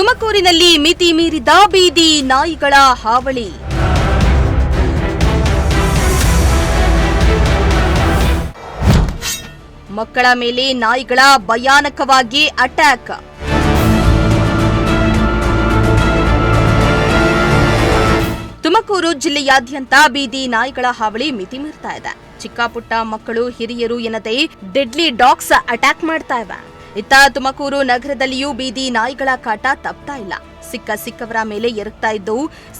ತುಮಕೂರಿನಲ್ಲಿ ಮಿತಿ ಮೀರಿದ ಬೀದಿ ನಾಯಿಗಳ ಹಾವಳಿ. ಮಕ್ಕಳ ಮೇಲೆ ನಾಯಿಗಳ ಭಯಾನಕವಾಗಿ ಅಟ್ಯಾಕ್. ತುಮಕೂರು ಜಿಲ್ಲೆಯಾದ್ಯಂತ ಬೀದಿ ನಾಯಿಗಳ ಹಾವಳಿ ಮಿತಿ ಮೀರ್ತಾ ಇದೆ. ಚಿಕ್ಕ ಪುಟ್ಟ ಮಕ್ಕಳು, ಹಿರಿಯರು ಎನ್ನದೇ ಡೆಡ್ಲಿ ಡಾಗ್ಸ್ ಅಟ್ಯಾಕ್ ಮಾಡ್ತಾ ಇವೆ. ಇತ್ತ ತುಮಕೂರು ನಗರದಲ್ಲಿಯೂ ಬೀದಿ ನಾಯಿಗಳ ಕಾಟ ತಪ್ತಾ ಇಲ್ಲ. ಸಿಕ್ಕವರ ಮೇಲೆ ಎರಗ್ತಾ ಇದ್ದು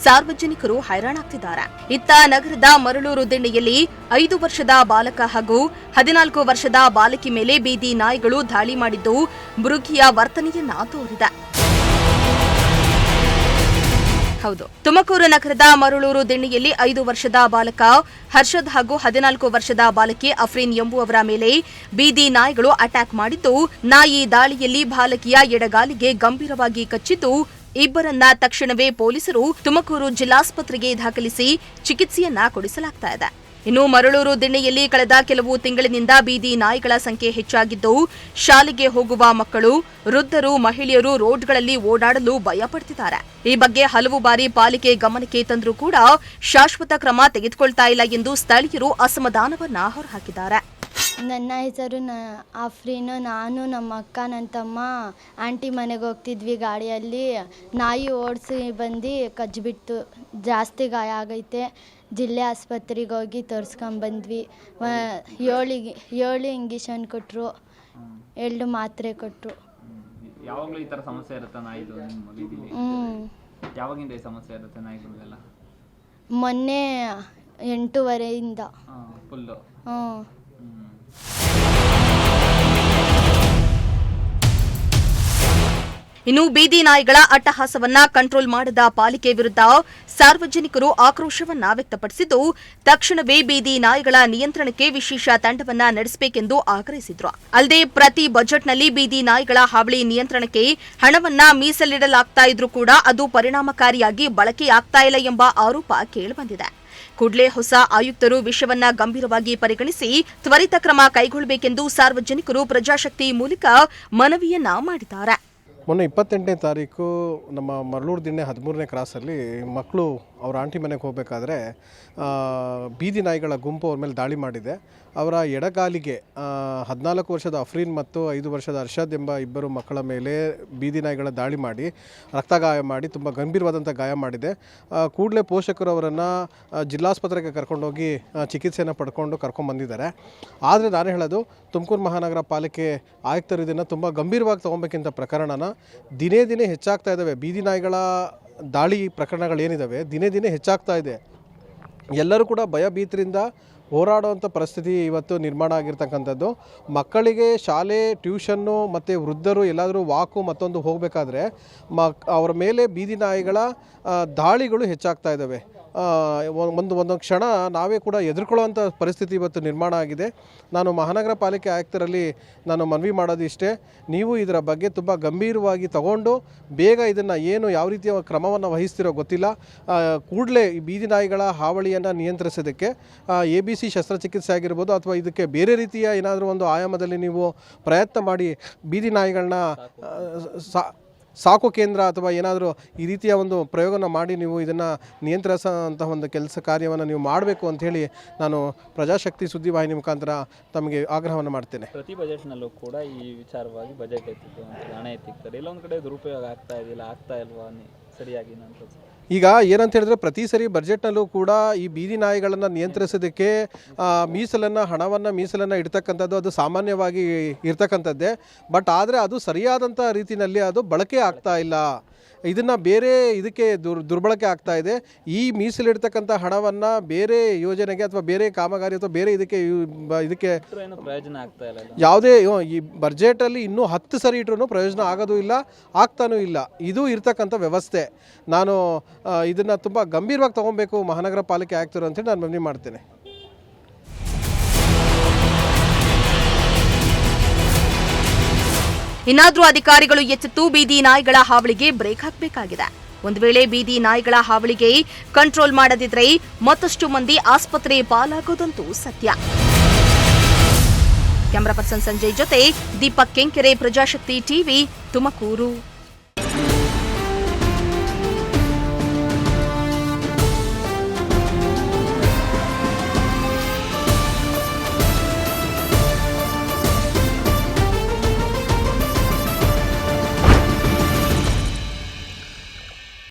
ಸಾರ್ವಜನಿಕರು ಹೈರಾಣಾಗ್ತಿದ್ದಾರೆ. ಇತ್ತ ನಗರದ ಮರಳೂರು ದಿಣ್ಣೆಯಲ್ಲಿ 5 ವರ್ಷದ ಬಾಲಕ ಹಾಗೂ 14 ವರ್ಷದ ಬಾಲಕಿ ಮೇಲೆ ಬೀದಿ ನಾಯಿಗಳು ದಾಳಿ ಮಾಡಿದ್ದು ಮೃಗಿಯ ವರ್ತನೆಯನ್ನ ತೋರಿದೆ. ಹೌದು, ತುಮಕೂರು ನಗರದ ಮರಳೂರು ದಿಣ್ಣೆಯಲ್ಲಿ 5 ವರ್ಷದ ಬಾಲಕ ಹರ್ಷದ್ ಹಾಗೂ 14 ವರ್ಷದ ಬಾಲಕಿ ಅಫ್ರೀನ್ ಎಂಬುವವರ ಮೇಲೆ ಬೀದಿ ನಾಯಿಗಳು ಅಟ್ಯಾಕ್ ಮಾಡಿದ್ದು, ನಾಯಿ ದಾಳಿಯಲ್ಲಿ ಬಾಲಕಿಯ ಎಡಗಾಲಿಗೆ ಗಂಭೀರವಾಗಿ ಕಚ್ಚಿದ್ದು, ಇಬ್ಬರನ್ನ ತಕ್ಷಣವೇ ಪೊಲೀಸರು ತುಮಕೂರು ಜಿಲ್ಲಾಸ್ಪತ್ರೆಗೆ ದಾಖಲಿಸಿ ಚಿಕಿತ್ಸೆಯನ್ನ ಕೊಡಿಸಲಾಗ್ತಾ ಇದೆ. ಇನ್ನು ಮರಳೂರು ದಿಣ್ಣೆಯಲ್ಲಿ ಕಳೆದ ಕೆಲವು ತಿಂಗಳಿನಿಂದ ಬೀದಿ ನಾಯಿಗಳ ಸಂಖ್ಯೆ ಹೆಚ್ಚಾಗಿದ್ದು, ಶಾಲೆಗೆ ಹೋಗುವ ಮಕ್ಕಳು, ವೃದ್ಧರು, ಮಹಿಳೆಯರು ರೋಡ್ಗಳಲ್ಲಿ ಓಡಾಡಲು ಭಯಪಡ್ತಿದ್ದಾರೆ. ಈ ಬಗ್ಗೆ ಹಲವು ಬಾರಿ ಪಾಲಿಕೆ ಗಮನಕ್ಕೆ ತಂದರೂ ಕೂಡ ಶಾಶ್ವತ ಕ್ರಮ ತೆಗೆದುಕೊಳ್ತಾ ಇಲ್ಲ ಎಂದು ಸ್ಥಳೀಯರು ಅಸಮಾಧಾನವನ್ನ ಹೊರಹಾಕಿದ್ದಾರೆ. ನನ್ನ ಹೆಸರು ಅಫ್ರೀನು. ನಾನು, ನಮ್ಮ ಅಕ್ಕ, ನನ್ನ ತಮ್ಮ ಆಂಟಿ ಮನೆಗೆ ಹೋಗ್ತಿದ್ವಿ. ಗಾಡಿಯಲ್ಲಿ ನಾಯಿ ಓಡಿಸಿ ಬಂದು ಕಚ್ಚಿಬಿಟ್ಟು ಜಾಸ್ತಿ ಗಾಯ ಆಗೈತೆ. ಜಿಲ್ಲೆ ಆಸ್ಪತ್ರೆಗೆ ಹೋಗಿ ತೋರಿಸ್ಕೊಂಬಂದ್ವಿ. 7 ಇಂಜೆಕ್ಷನ್ ಕೊಟ್ಟರು, 2 ಮಾತ್ರೆ ಕೊಟ್ಟರು. ಯಾವಾಗಲೂ ಈ ಥರ ಸಮಸ್ಯೆ ಇರುತ್ತೆ ನಾಯಿದು? ಯಾವಾಗಿಂದ ಈ ಸಮಸ್ಯೆ ಇರುತ್ತೆ ನಾಯಿಗಳಿಗೆಲ್ಲ? ಮೊನ್ನೆ 8:30 ಫುಲ್ಲು. ಇನ್ನು ಬೀದಿ ನಾಯಿಗಳ ಅಟ್ಟಹಾಸವನ್ನ ಕಂಟ್ರೋಲ್ ಮಾಡದ ಪಾಲಿಕೆ ವಿರುದ್ಧ ಸಾರ್ವಜನಿಕರು ಆಕ್ರೋಶವನ್ನ ವ್ಯಕ್ತಪಡಿಸಿದ್ದು, ತಕ್ಷಣವೇ ಬೀದಿ ನಾಯಿಗಳ ನಿಯಂತ್ರಣಕ್ಕೆ ವಿಶೇಷ ತಂಡವನ್ನ ನಡೆಸಬೇಕೆಂದು ಆಗ್ರಹಿಸಿದ್ರು. ಅಲ್ಲದೆ ಪ್ರತಿ ಬಜೆಟ್ನಲ್ಲಿ ಬೀದಿ ನಾಯಿಗಳ ಹಾವಳಿ ನಿಯಂತ್ರಣಕ್ಕೆ ಹಣವನ್ನ ಮೀಸಲಿಡಲಾಗ್ತಾ ಇದ್ರೂ ಕೂಡ ಅದು ಪರಿಣಾಮಕಾರಿಯಾಗಿ ಬಳಕೆಯಾಗ್ತಾ ಇಲ್ಲ ಎಂಬ ಆರೋಪ ಕೇಳಿಬಂದಿದೆ. ಕೂಡಲೇ ಹೊಸ ಆಯುಕ್ತರು ವಿಷಯವನ್ನ ಗಂಭೀರವಾಗಿ ಪರಿಗಣಿಸಿ ತ್ವರಿತ ಕ್ರಮ ಕೈಗೊಳ್ಳಬೇಕೆಂದು ಸಾರ್ವಜನಿಕರು ಪ್ರಜಾಶಕ್ತಿ ಮೂಲಕ ಮನವಿಯನ್ನ ಮಾಡಿದ್ದಾರೆ. ಮೊನ್ನೆ 28ನೇ ತಾರೀಕು ನಮ್ಮ ಮರಳೂರು ದಿಣ್ಣೆ 13ನೇ ಕ್ರಾಸಲ್ಲಿ ಮಕ್ಕಳು ಅವ್ರ ಆಂಟಿ ಮನೆಗೆ ಹೋಗಬೇಕಾದ್ರೆ ಬೀದಿ ನಾಯಿಗಳ ಗುಂಪು ಅವ್ರ ಮೇಲೆ ದಾಳಿ ಮಾಡಿದೆ. ಅವರ ಎಡಗಾಲಿಗೆ 14 ವರ್ಷದ ಅಫ್ರೀನ್ ಮತ್ತು 5 ವರ್ಷದ ಹರ್ಷದ್ ಎಂಬ ಇಬ್ಬರು ಮಕ್ಕಳ ಮೇಲೆ ಬೀದಿ ನಾಯಿಗಳ ದಾಳಿ ಮಾಡಿ ರಕ್ತಗಾಯ ಮಾಡಿ ತುಂಬ ಗಂಭೀರವಾದಂಥ ಗಾಯ ಮಾಡಿದೆ. ಕೂಡಲೇ ಪೋಷಕರು ಅವರನ್ನು ಜಿಲ್ಲಾಸ್ಪತ್ರೆಗೆ ಕರ್ಕೊಂಡೋಗಿ ಚಿಕಿತ್ಸೆಯನ್ನು ಪಡ್ಕೊಂಡು ಕರ್ಕೊಂಡ್ಬಂದಿದ್ದಾರೆ. ಆದರೆ ನಾನು ಹೇಳೋದು, ತುಮಕೂರು ಮಹಾನಗರ ಪಾಲಿಕೆ ಆಯುಕ್ತರು ಇದನ್ನು ತುಂಬ ಗಂಭೀರವಾಗಿ ತೊಗೊಬೇಕಿಂತ ಪ್ರಕರಣನ ದಿನೇ ದಿನೇ ಹೆಚ್ಚಾಗ್ತಾ ಇದ್ದಾವೆ. ಬೀದಿ ನಾಯಿಗಳ ದಾಳಿ ಪ್ರಕರಣಗಳೇನಿದ್ದಾವೆ ದಿನೇ ದಿನೇ ಹೆಚ್ಚಾಗ್ತಾ ಇದೆ. ಎಲ್ಲರೂ ಕೂಡ ಭಯಭೀತರಿಂದ ಹೋರಾಡುವಂಥ ಪರಿಸ್ಥಿತಿ ಇವತ್ತು ನಿರ್ಮಾಣ ಆಗಿರ್ತಕ್ಕಂಥದ್ದು. ಮಕ್ಕಳಿಗೆ ಶಾಲೆ, ಟ್ಯೂಷನ್ನು ಮತ್ತು ವೃದ್ಧರು ಎಲ್ಲಾದರೂ ವಾಕು ಮತ್ತೊಂದು ಹೋಗಬೇಕಾದ್ರೆ ಅವರ ಮೇಲೆ ಬೀದಿ ನಾಯಿಗಳ ದಾಳಿಗಳು ಹೆಚ್ಚಾಗ್ತಾ ಇದ್ದಾವೆ. ಒಂದೊಂದು ಕ್ಷಣ ನಾವೇ ಕೂಡ ಎದುರ್ಕೊಳ್ಳುವಂಥ ಪರಿಸ್ಥಿತಿ ಇವತ್ತು ನಿರ್ಮಾಣ ಆಗಿದೆ. ನಾನು ಮಹಾನಗರ ಪಾಲಿಕೆ ಆಯುಕ್ತರಲ್ಲಿ ನಾನು ಮನವಿ ಮಾಡೋದು ಇಷ್ಟೇ, ನೀವು ಇದರ ಬಗ್ಗೆ ತುಂಬ ಗಂಭೀರವಾಗಿ ತಗೊಂಡು ಬೇಗ ಇದನ್ನು ಯಾವ ರೀತಿಯ ಕ್ರಮವನ್ನು ವಹಿಸ್ತಿರೋ ಗೊತ್ತಿಲ್ಲ, ಕೂಡಲೇ ಈ ಬೀದಿ ನಾಯಿಗಳ ಹಾವಳಿಯನ್ನು ನಿಯಂತ್ರಿಸೋದಕ್ಕೆ ABC ಶಸ್ತ್ರಚಿಕಿತ್ಸೆ ಆಗಿರ್ಬೋದು ಅಥವಾ ಇದಕ್ಕೆ ಬೇರೆ ರೀತಿಯ ಏನಾದರೂ ಒಂದು ಆಯಾಮದಲ್ಲಿ ನೀವು ಪ್ರಯತ್ನ ಮಾಡಿ ಬೀದಿ ನಾಯಿಗಳನ್ನ ಸಾಕು ಕೇಂದ್ರ ಅಥವಾ ಏನಾದರೂ ಈ ರೀತಿಯ ಒಂದು ಪ್ರಯೋಗನ ಮಾಡಿ ನೀವು ಇದನ್ನು ನಿಯಂತ್ರಿಸೋಂಥ ಒಂದು ಕೆಲಸ ಕಾರ್ಯವನ್ನು ನೀವು ಮಾಡಬೇಕು ಅಂಥೇಳಿ ನಾನು ಪ್ರಜಾಶಕ್ತಿ ಸುದ್ದಿವಾಹಿನಿ ಮುಖಾಂತರ ತಮಗೆ ಆಗ್ರಹವನ್ನು ಮಾಡ್ತೇನೆ. ಪ್ರತಿ ಬಜೆಟ್ನಲ್ಲೂ ಕೂಡ ಈ ವಿಚಾರವಾಗಿ ಬಜೆಟ್ ಎತ್ತಿತ್ತು ಅಂತ ಹಣ ಎತ್ತಿಕ್ತಾರೆ. ಇಲ್ಲೊಂದು ಕಡೆ ದುರುಪಯೋಗ ಆಗ್ತಾ ಇಲ್ವಾ ಸರಿಯಾಗಿ ಅಂತ ಈಗ ಏನಂತ ಹೇಳಿದ್ರೆ, ಪ್ರತಿ ಸರಿ ಬಜೆಟ್ನಲ್ಲೂ ಕೂಡ ಈ ಬೀದಿ ನಾಯಿಗಳನ್ನು ನಿಯಂತ್ರಿಸೋದಕ್ಕೆ ಮೀಸಲನ್ನು ಇಡ್ತಕ್ಕಂಥದ್ದು ಅದು ಸಾಮಾನ್ಯವಾಗಿ ಇರ್ತಕ್ಕಂಥದ್ದೇ. ಬಟ್ ಆದರೆ ಅದು ಸರಿಯಾದಂಥ ರೀತಿಯಲ್ಲಿ ಅದು ಬಳಕೆ ಆಗ್ತಾ ಇಲ್ಲ. ಇದನ್ನು ಬೇರೆ ಇದಕ್ಕೆ ದುರ್ಬಳಕೆ ಆಗ್ತಾ ಇದೆ. ಈ ಮೀಸಲಿಡ್ತಕ್ಕಂಥ ಹಣವನ್ನು ಬೇರೆ ಯೋಜನೆಗೆ ಅಥವಾ ಬೇರೆ ಕಾಮಗಾರಿ ಅಥವಾ ಬೇರೆ ಇದಕ್ಕೆ ಪ್ರಯೋಜನ ಆಗ್ತಾ ಇಲ್ಲ. ಯಾವುದೇ ಈ ಬಜೆಟಲ್ಲಿ ಇನ್ನೂ 10 ಸರಿ ಇಟ್ಟರೂ ಪ್ರಯೋಜನ ಆಗೋದು ಇಲ್ಲ, ಆಗ್ತಾನೂ ಇಲ್ಲ. ಇದು ಇರ್ತಕ್ಕಂಥ ವ್ಯವಸ್ಥೆ. ನಾನು ಇದನ್ನು ತುಂಬ ಗಂಭೀರವಾಗಿ ತಗೊಬೇಕು ಮಹಾನಗರ ಪಾಲಿಕೆ ಆಯುಕ್ತರು ಅಂತೇಳಿ ನಾನು ಮನವಿ ಮಾಡ್ತೇನೆ. ಇನ್ನಾದ್ರೂ ಅಧಿಕಾರಿಗಳು ಎಚ್ಚೆತ್ತು ಬೀದಿ ನಾಯಿಗಳ ಹಾವಳಿಗೆ ಬ್ರೇಕ್ ಹಾಕಬೇಕಾಗಿದೆ. ಒಂದು ವೇಳೆ ಬೀದಿ ನಾಯಿಗಳ ಹಾವಳಿಗೆ ಕಂಟ್ರೋಲ್ ಮಾಡದಿದ್ರೆ ಮತ್ತಷ್ಟು ಮಂದಿ ಆಸ್ಪತ್ರೆ ಪಾಲಾಗೋದಂತೂ ಸತ್ಯ. ಕ್ಯಾಮರಾ ಪರ್ಸನ್ ಸಂಜಯ್ ಜೊತೆ ದೀಪಕ್ ಕೆಂಕೆರೆ, ಪ್ರಜಾಶಕ್ತಿ ಟಿವಿ, ತುಮಕೂರು.